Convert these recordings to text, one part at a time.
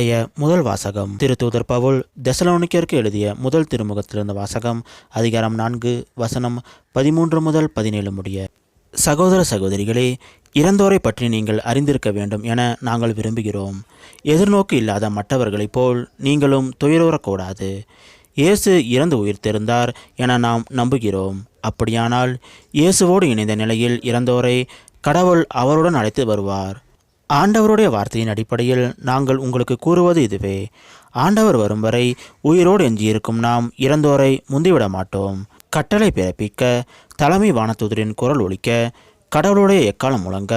இன்றைய முதல் வாசகம் திருத்தூதர் பவுல் தெசலோனிக்கருக்கு எழுதிய முதல் திருமுகத்திலிருந்த வாசகம், அதிகாரம் 4, வசனம் 13 முதல் 17 முடிய. சகோதர சகோதரிகளே, இறந்தோரை பற்றி நீங்கள் அறிந்திருக்க வேண்டும் என நாங்கள் விரும்புகிறோம். எதிர்நோக்கு இல்லாத மற்றவர்களைப் போல் நீங்களும் துயருறக்கூடாது. இயேசு இறந்து உயிர்த்தெழுந்தார் என நாம் நம்புகிறோம். அப்படியானால் இயேசுவோடு இணைந்த நிலையில் இறந்தோரை கடவுள் அவருடன் அழைத்து வருவார். ஆண்டவருடைய வார்த்தையின் அடிப்படையில் நாங்கள் உங்களுக்கு கூறுவது இதுவே: ஆண்டவர் வரும் வரை உயிரோடு எஞ்சியிருக்கும் நாம் இறந்தோரை முந்திவிட மாட்டோம். கட்டளை பிறப்பிக்க, தலைமை வானதூதரின் குரல் ஒலிக்க, கடவுளுடைய எக்காலம் முழங்க,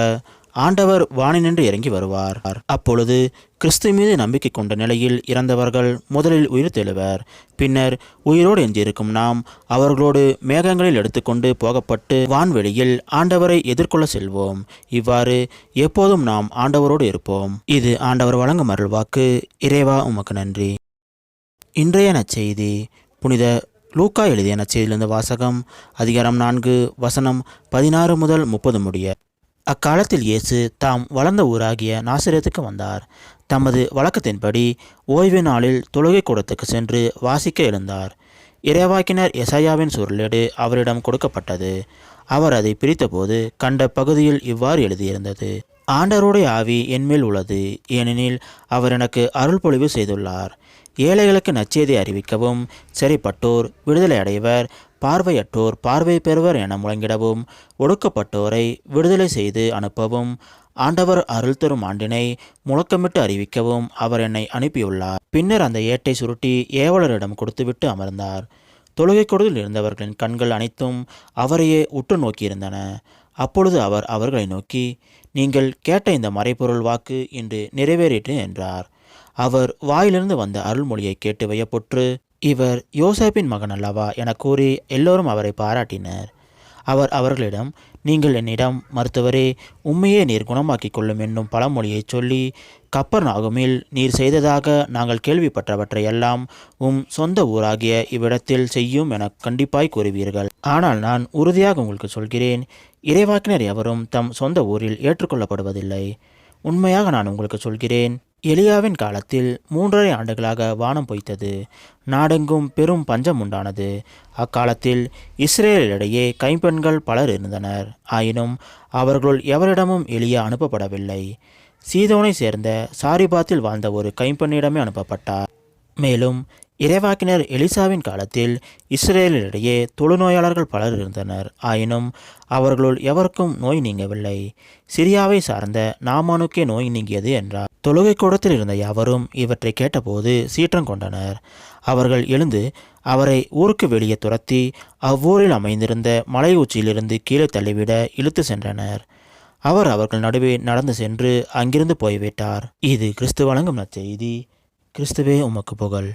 ஆண்டவர் வானினின்று இறங்கி வருவார். அப்பொழுது கிறிஸ்து மீது நம்பிக்கை கொண்ட நிலையில் இறந்தவர்கள் முதலில் உயிர் தெழுவர். பின்னர் உயிரோடு எஞ்சியிருக்கும் நாம் அவர்களோடு மேகங்களில் எடுத்துக்கொண்டு போகப்பட்டு வான்வெளியில் ஆண்டவரை எதிர்கொள்ள செல்வோம். இவ்வாறு எப்போதும் நாம் ஆண்டவரோடு இருப்போம். இது ஆண்டவர் வழங்கும் அருள்வாக்கு. இறைவா, உமக்கு நன்றி. இன்றைய நற்செய்தி புனித லூக்கா எழுதிய நற்செய்தியிலிருந்து வாசகம், அதிகாரம் 4, வசனம் 16 முதல் 30 முடிய. அக்காலத்தில் இயேசு தாம் வளர்ந்த ஊராகிய நாசரேத்துக்கு வந்தார். தமது வழக்கத்தின்படி ஓய்வு நாளில் தொழுகை கூடத்துக்கு சென்று வாசிக்க எழுந்தார். இறைவாக்கினர் எசாயாவின் சுருளேடு அவரிடம் கொடுக்கப்பட்டது. அவர் அதை பிரித்தபோது கண்ட பகுதியில் இவ்வாறு எழுதியிருந்தது: ஆண்டவருடைய ஆவி என்மேல் உள்ளது, ஏனெனில் அவர் எனக்கு அருள் பொழிவு செய்துள்ளார். ஏழைகளுக்கு நற்செய்தி அறிவிக்கவும், சிறைப்பட்டோர் விடுதலை அடைவர், பார்வையற்றோர் பார்வை பெறுவர் என முழங்கிடவும், ஒடுக்கப்பட்டோரை விடுதலை செய்து அனுப்பவும், ஆண்டவர் அருள் தரும் ஆண்டினை முழக்கமிட்டு அறிவிக்கவும் அவர் என்னை அனுப்பியுள்ளார். பின்னர் அந்த ஏட்டை சுருட்டி ஏவலரிடம் கொடுத்துவிட்டு அமர்ந்தார். தொழுகை கூடத்தில் இருந்தவர்களின் கண்கள் அனைத்தும் அவரையே உற்று நோக்கியிருந்தன. அப்பொழுது அவர் அவர்களை நோக்கி, நீங்கள் கேட்ட இந்த மறைபொருள் வாக்கு இன்று நிறைவேறிற்று என்றார். அவர் வாயிலிருந்து வந்த அருள்மொழியை கேட்டு வியப்புற்று, இவர் யோசேப்பின் மகன் அல்லவா என கூறி எல்லோரும் அவரை பாராட்டினர். அவர் அவர்களிடம், நீங்கள் என்னிடம், மருத்துவரே, உண்மையே நீர் குணமாக்கிக் கொள்ளும் என்னும் பழமொழியை சொல்லி, கப்பர்நாகுமில் நீர் செய்ததாக நாங்கள் கேள்விப்பட்டவற்றையெல்லாம் சொந்த ஊராகிய இவ்விடத்தில் செய்யும் என கண்டிப்பாய் கூறுவீர்கள். ஆனால் நான் உறுதியாக உங்களுக்கு சொல்கிறேன், இறைவாக்கினர் எவரும் தம் சொந்த ஊரில் ஏற்றுக்கொள்ளப்படுவதில்லை. உண்மையாக நான் உங்களுக்கு சொல்கிறேன், எலியாவின் காலத்தில் 3½ ஆண்டுகளாக வானம் பொய்த்தது, நாடெங்கும் பெரும் பஞ்சம் உண்டானது. அக்காலத்தில் இஸ்ரேலிடையே கைம்பெண்கள் பலர் இருந்தனர். ஆயினும் அவர்களுள் எவரிடமும் எலியா அனுப்பப்படவில்லை. சீதோனை சேர்ந்த சாரிபாத்தில் வாழ்ந்த ஒரு கைம்பெண்ணிடமே அனுப்பப்பட்டார். மேலும் இறைவாக்கினர் எலிசாவின் காலத்தில் இஸ்ரேலிடையே தொழுநோயாளர்கள் பலர் இருந்தனர். ஆயினும் அவர்களுள் எவருக்கும் நோய் நீங்கவில்லை. சிரியாவை சார்ந்த நாமானுக்கே நோய் நீங்கியது என்றார். தொழுகை கூடத்தில் இருந்த யாவரும் இவற்றை கேட்டபோது சீற்றம் கொண்டனர். அவர்கள் எழுந்து அவரை ஊருக்கு வெளியே துரத்தி அவ்வூரில் அமைந்திருந்த மலை உச்சியிலிருந்து கீழே தள்ளிவிட இழுத்து சென்றனர். அவர் அவர்கள் நடுவே நடந்து சென்று அங்கிருந்து போய்விட்டார். இது கிறிஸ்து வழங்கும் நற்செய்தி. கிறிஸ்துவே, உமக்கு புகழ்.